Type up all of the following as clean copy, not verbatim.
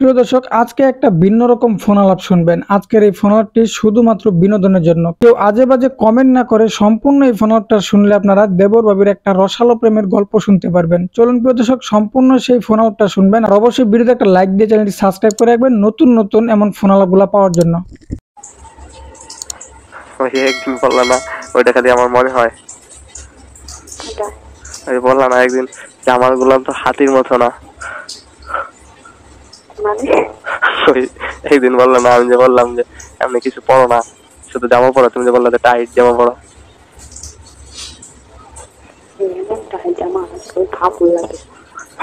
প্রিয় দর্শক, আজকে একটা ভিন্ন রকম ফোন আলাপ শুনবেন। আজকের এই ফোন আলাপটি শুধুমাত্র বিনোদনের জন্য। কেউ আজে বাজে কমেন্ট না করে সম্পূর্ণ এই ফোন আলাপটা শুনলে আপনারা দেবর ভাবির একটা রসালো প্রেমের গল্প শুনতে পারবেন। চলুন প্রিয় দর্শক, সম্পূর্ণ সেই ফোন আলাপটা শুনবেন। আর অবশ্যই ভিডিওতে একটা লাইক দিয়ে চ্যানেলটি সাবস্ক্রাইব করে রাখবেন নতুন নতুন এমন ফোন আলাপগুলো পাওয়ার জন্য। একদিন বললাম না, ওইটা খালি আমার মনে হয়। বললাম না একদিন যে আমার গোলাম তো হাতির মতো না। একদিন বললাম না, আমি যে বললাম যে এমনি কিছু পড়ো না, শুধু জামা পড়ো। তুমি যে বললা যে টাইট জামা পড়ো।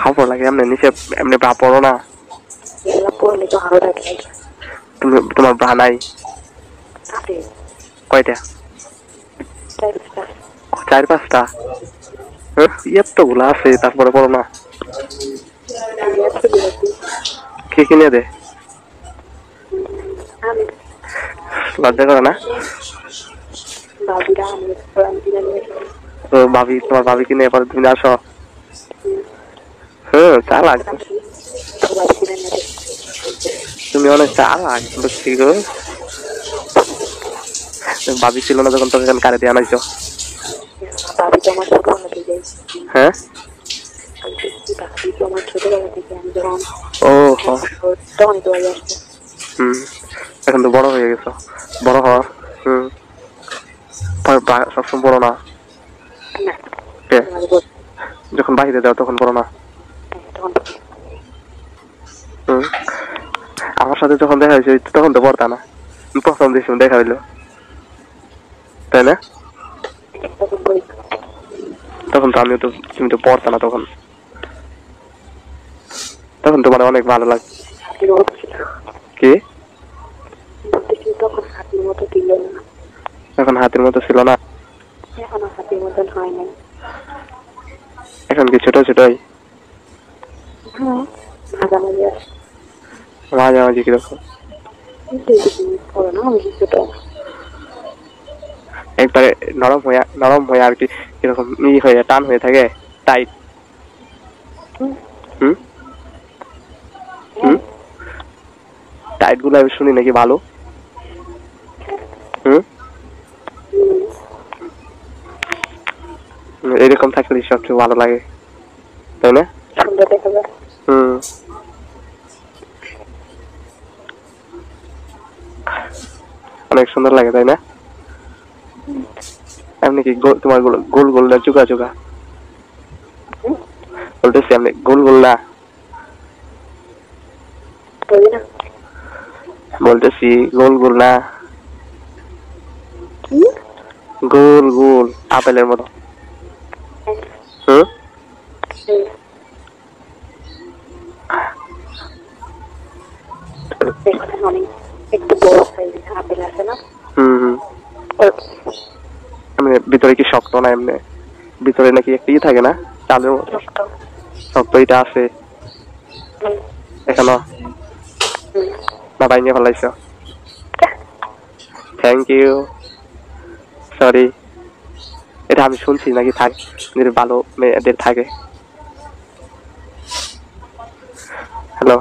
ভাবো লাগে এমনি নিচে এমনি ব্রা পড়ো না। তুমি তোমার ব্রা নাই? কয়টা? 4-5টা। এত গুলা আছে, তারপরে পড়ো না। কে কিনে দে? লজ্জা করে না? ভাবি, তোমার ভাবি কিনে পরে তুমি আসো। চালাক, তুমি অনেক চালাক। ঠিক ভাবি ছিল না যখন তোকে কারে দিয়ে আনাইছো? হ্যাঁ, ও এখন তো বড় হয়ে গেছো। বড় হওয়া সবসময় বড় না। যখন বাহিরে যাও তখন বড় না। আমার সাথে যখন দেখা হয়েছে তখন তো পড়তা না। প্রথম দিন দেখা হইলো, তাই না? তখন তো আমিও তো, তুমি তো পড়তা না তখন। তখন তোমার অনেক ভালো লাগে। কি? এখন হাতের মতো ছিল না? এখন কি ছোট ছোটই? মাঝামাঝি কিরকম? একবারে নরম হয়ে আর কি কিরকম হয়ে টান হয়ে থাকে, টাইট। টাইট গুলো আমি শুনি নাকি ভালো। এরকম থাকলে সবচেয়ে ভালো লাগে, তাই না? অনেক সুন্দর লাগে, তাই না? এমনি কি তোমার গোল গোল না চুকা চুকা? বলতেছি এমনি গোল গোল না, বলতেছি গোল গোল না, গোল গোল আপেলের মতো। ভিতরে কি শক্ত না? এমনি ভিতরে নাকি একটা থাকে না, চালের মতো শক্ত? এটা আছে এখনো না? ভাঙিয়ে ফেলাইছ? Thank you, sorry. এটা আমি শুনছি নাকি থাকে, ভালো মেয়েদের থাকে। হ্যালো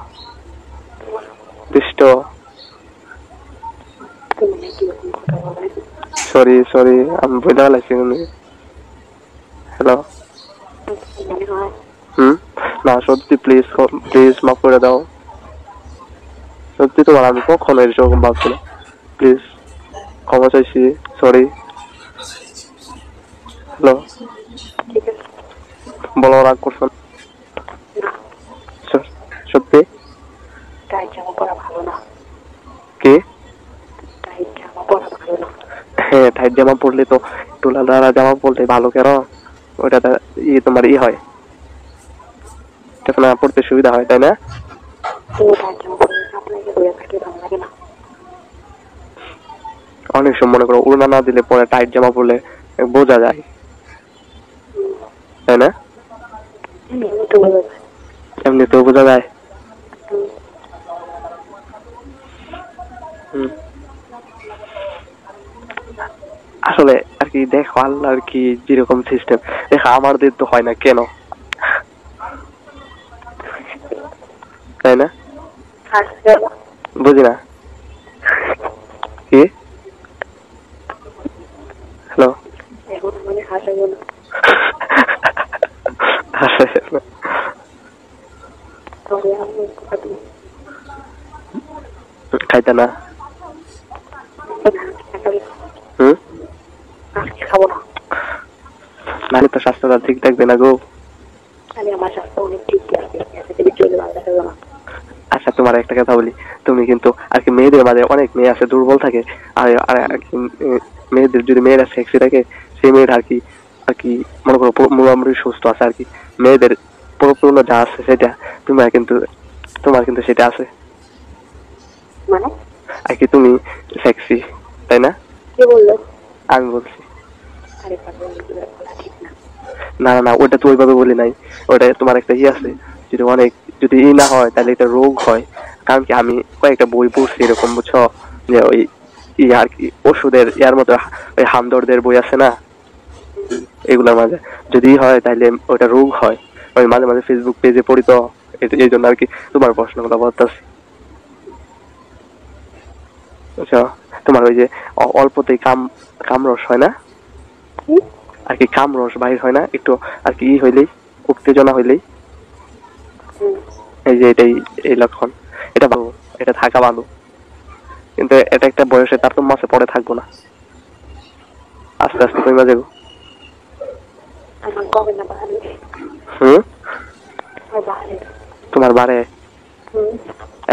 দুষ্ট, সরি সরি, আমি বলে ফেলাইছি। হ্যালো, না সত্যি, প্লিজ প্লিজ মাফ করে দাও। সত্যি তোমার আমি কখনো এরকম ভাবছি না, প্লিজ ক্ষমা চাইছি, সরি। হ্যালো, বলো, রাগ করছো? সত্যি? কি? হ্যাঁ, টাইট জামা পরলে তো, টুলা দ্বারা জামা পরলে ভালো। কেন? ওইটা তোমার হয়, তখন পড়তে সুবিধা হয়, তাই না? অনেক সময় মনে করো উড়না না দিলে পরে টাইট জামা পরলে বোঝা যায়, তাই না? এমনি তো বোঝা যায়। আসলে আর কি দেখো, আল্লাহ আর কি যেরকম সিস্টেম, দেখো আমাদের তো হয় না কেন, তাই না? হাসবে না। বুঝি না কি? হ্যালো এখন মানে হাসাবো না। তবে আমি খাইতে না। খাবো না। নাহলে তো স্বাস্থ্যটা ঠিক থাকবে না গো। আমি আমার স্বাস্থ্য অনেক ঠিক আছে, চলে ভালো থাকবে না। আচ্ছা তোমার একটা কথা বলি, তুমি কিন্তু আর কি মেয়েদের মাঝে অনেক মেয়ে আছে দুর্বল থাকে, আর আর কি মেয়েদের যদি মেয়েরা সেক্সি থাকে সেই মেয়েরা আর কি মনে করো মোটামুটি সুস্থ আছে আর কি। মেয়েদের পরিপূর্ণ যা আছে সেটা তোমার কিন্তু সেটা আছে মানে আর কি, তুমি সেক্সি তাই না? কে বললো? আমি বলছি। আরে ঠিক না। না না না, ওটা তো ওইভাবে বলি নাই। ওটা তোমার একটা আছে, যদি না হয় তাহলে এটা রোগ হয়। কারণ কি আমি কয়েকটা বই পড়ছি এরকম, বুঝছো, যে ওই আর কি ওষুধের ইয়ার মতো ওই হামদর্দের বই আছে না, এগুলোর মাঝে যদি হয় তাহলে ওটা রোগ হয়। ওই মাঝে মাঝে ফেসবুক পেজে পড়ি তো, এই জন্য আর কি তোমার প্রশ্নগুলো বলতেছি, বুঝছো। তোমার ওই যে অল্পতেই কামরস হয় না আর কি, কামরস বাহির হয় না একটু আর কি, হইলেই উত্তেজনা হইলেই, এই যে এটাই এই লক্ষণ। এটা ভালো, এটা থাকা ভালো, কিন্তু এটা একটা বয়সে তারতম্য আছে, পরে থাকবো না, আস্তে আস্তে কমে যাবো। তোমার বাড়ে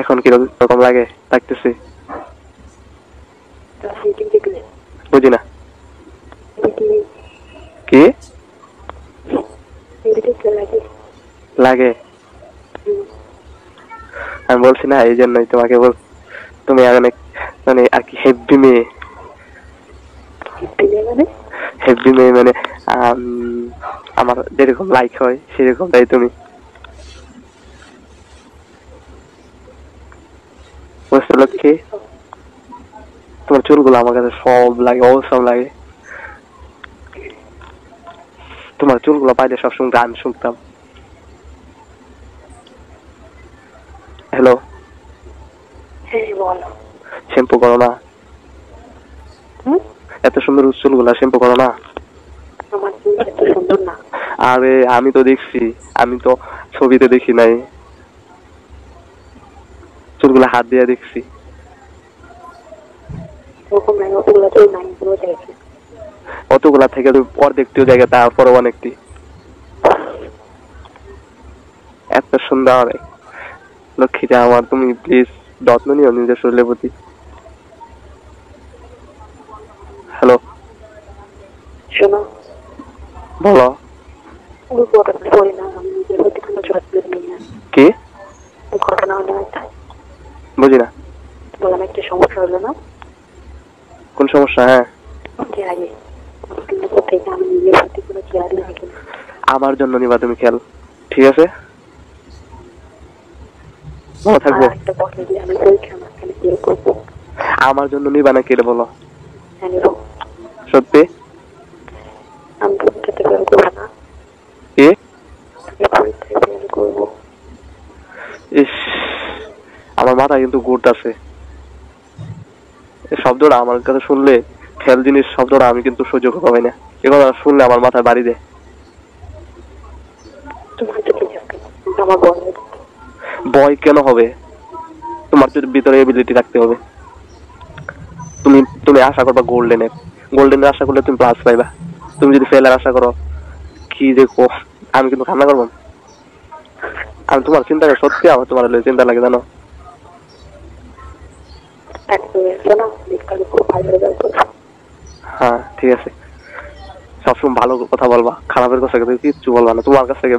এখন কিরকম লাগে? লাগতেছে বুঝি না কি লাগে। আমি বলছি না, এই জন্যই তোমাকে বল, তুমি অনেক মানে আর কি হেভি মেয়ে। হেভি মেয়ে মানে আমার যেরকম লাইক হয় সেরকম তাই তুমি, বুঝতে লক্ষ্মী। তোমার চুলগুলো আমার কাছে সব লাগে, অবসম লাগে। তোমার চুলগুলো পাইলে সবসময় গান শুনতাম। হ্যালো, শ্যাম্পু করো না? এত সুন্দর চুলগুলা শ্যাম্পু করো না? আরে আমি তো দেখছি, আমি তো ছবিতে দেখি নাই, চুলগুলা হাত দিয়ে দেখছি। অতগুলা থেকে অর্ধেকটিও জায়গা, তারপরে অনেকটি। এত সুন্দর লক্ষ্মীটা আমার, তুমি প্লিজ যত্ন নিও নিজের শরীরের প্রতি। হ্যালো, শোনো, বলো কি ঘটনা হলো, বুঝি না। বললাম একটা সমস্যা হলো না? কোন সমস্যা? হ্যাঁ, আমার জন্য নিবা তুমি খেয়াল, ঠিক আছে? ভালো থাকবো। আমার জন্য নিবা না কেলে বলো? সত্যি? ইস, আমার মাথা কিন্তু গুড় আছে। এই শব্দটা আমার কাছে শুনলে, খেয়াল জিনিস শব্দটা আমি কিন্তু সহ্য করতে পারি না। এ কথা শুনলে আমার মাথায় বাড়ি দেয়। ভয় কেন হবে? তোমার ভিতরে এবিলিটি রাখতে হবে। তুমি আশা করবা গোল্ডেনের আশা করলে তুমি প্লাস পাইবা। তুমি যদি ফেলার আশা করো, কি দেখো, আমি কিন্তু কান্না করবো। আমি তোমার চিন্তা করি, সত্যি আমার তোমার চিন্তা লাগে, জানো? হ্যাঁ ঠিক আছে, সবসময় ভালো কথা বলবা, খারাপের কথা কিচ্ছু বলবা না। তোমার কাছ থেকে,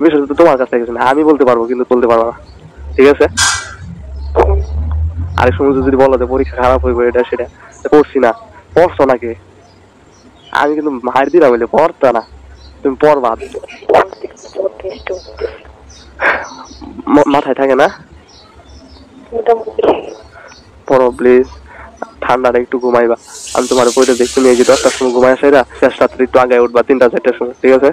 বিশেষত তোমার কাছ থেকে না, আমি বলতে পারবো কিন্তু বলতে পারবো না, ঠিক আছে? আরেক সময় যদি বলো যে পরীক্ষা খারাপ হইব, এটা সেটা পড়ছি না, পড়ছো নাকি? আমি কিন্তু মার দিলাম, বলে পড়তা না, তুমি পড়বা। মাথায় থাকে না? পড়ো প্লিজ, ঠান্ডাটা একটু ঘুমাইবা। আমি তোমার বইটা দেখতে নিয়ে গিয়ে 10টার সময় ঘুমাই আসা, শেষ রাত্রে একটু আগে উঠবা, 3টা-4টার সময়, ঠিক আছে?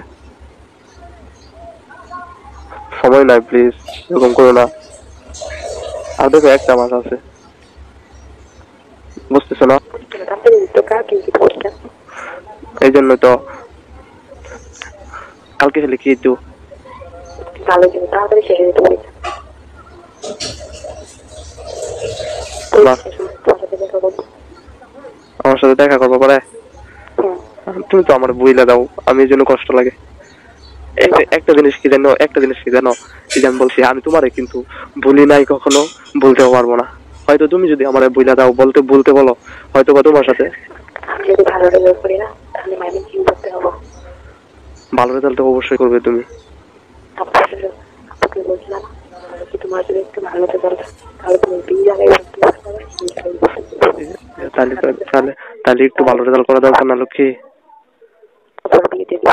সময় নাই, প্লিজ এরকম করো না। আর দেখো একটা মাস আছে, বুঝতেছো না? তারপরে তো কালকে কি পরীক্ষা? এই জন্য তো কালকে হলে কি একটু ভালো ছিল, তাড়াতাড়ি শেষ হয়ে যেতে পরীক্ষা। আমার সাথে দেখা করবো পরে। হ্যাঁ, তুমি তো আমার বইলা দাও, আমি এই জন্য কষ্ট লাগে। একটা জিনিস কি জানো, এই যে আমি বলছি আমি তোমারে কিন্তু বলি নাই, কখনো বলতেও পারবো না। হয়তো তুমি যদি আমার বইলা দাও, বলতে বলো, হয়তো বা তোমার সাথে আমি যদি ভালো রেজাল্ট করি না তাহলে মাইনে কি করতে হবো? ভালো রেজাল্ট তো অবশ্যই করবে তুমি। আপনাকে বলছিলাম কি তোমার যদি একটু ভালো রেজাল্ট তাহলে তুমি বিয়ে জায়গায় তাহলে একটু ভালো রেজাল্ট করা দরকার না লক্ষ্মী? বিয়ে দিয়ে দিবো।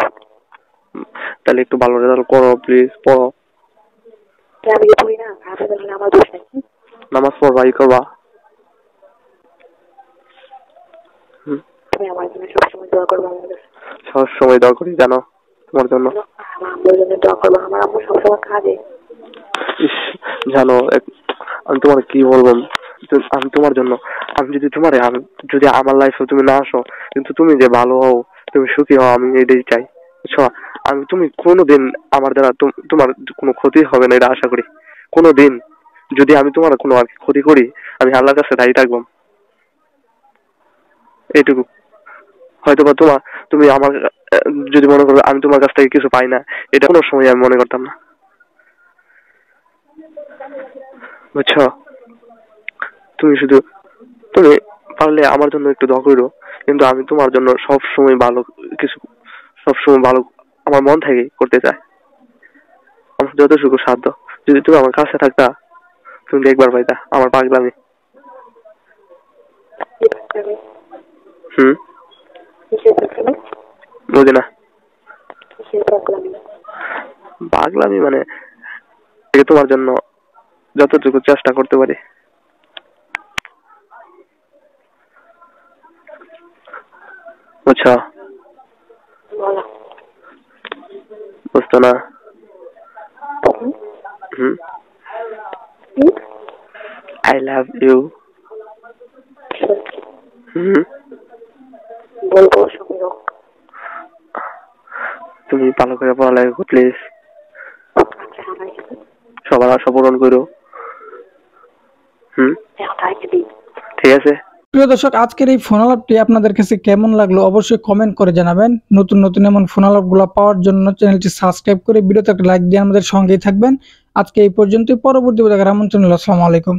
তাহলে একটু ভালো রেজাল্ট করো প্লিজ, পড়ো। আমি যে পড়ি না, খারাপ রেজাল্ট হলে আমার দোষ নাকি? নামাজ পড়বা, ই করবা। তুমি আমার জন্য সবসময় দোয়া করবো। আমার কাছে সব সময় দোয়া করি জানো তোমার জন্য। আমার আম্মুর জন্য দোয়া করবো। আমার আম্মু সবসময় কাজে। জানো আমি তোমার কি বলবো, আমি তোমার জন্য, যদি আমার লাইফে তুমি না আসো, কিন্তু তুমি যে ভালো হও, তুমি সুখী হও, আমি এটাই চাই, বুঝছো? তুমি কোনোদিন আমার দ্বারা তোমার কোনো ক্ষতি হবে না এটা আশা করি। কোনোদিন যদি আমি তোমার কোনো আর কি ক্ষতি করি, আমি আল্লাহর কাছে দায়ী থাকবো, এইটুকু। হয়তো বা তুমি আমার যদি মনে করো আমি তোমার কাছ থেকে কিছু পাই না, এটা কোনো সময় আমি মনে করতাম না, বুঝছো? তুমি পারলে আমার জন্য একটু দোয়া করো, কিন্তু আমি তোমার জন্য সব সময় ভালো কিছু, সব সময় ভালো আমার মন থেকে করতে চাই, আমার যতটুকু সাধ্য। যদি তুমি আমার কাছে থাকতা, তুমি দেখবার পাইতা আমার পাগলামি। বুঝি না পাগলামি মানে তোমার জন্য যতটুকু চেষ্টা করতে পারি, বুঝছো? বুঝতো না? I love you. বলবো তুমি ভালো করে পড়ালেখা করো প্লিজ, সবার আশা পূরণ করো। ঠিক আছে। প্রিয় দর্শক, আজকের এই ফোন আলাপটি আপনাদের কাছে কেমন লাগলো অবশ্যই কমেন্ট করে জানাবেন। নতুন নতুন এমন ফোন আলাপগুলো পাওয়ার জন্য চ্যানেলটি সাবস্ক্রাইব করে ভিডিওতে একটা লাইক দিয়ে আমাদের সঙ্গেই থাকবেন। আজকে এই পর্যন্তই, পরবর্তী ভিডিওতে আমন্ত্রণ রইলো। আসসালামু আলাইকুম।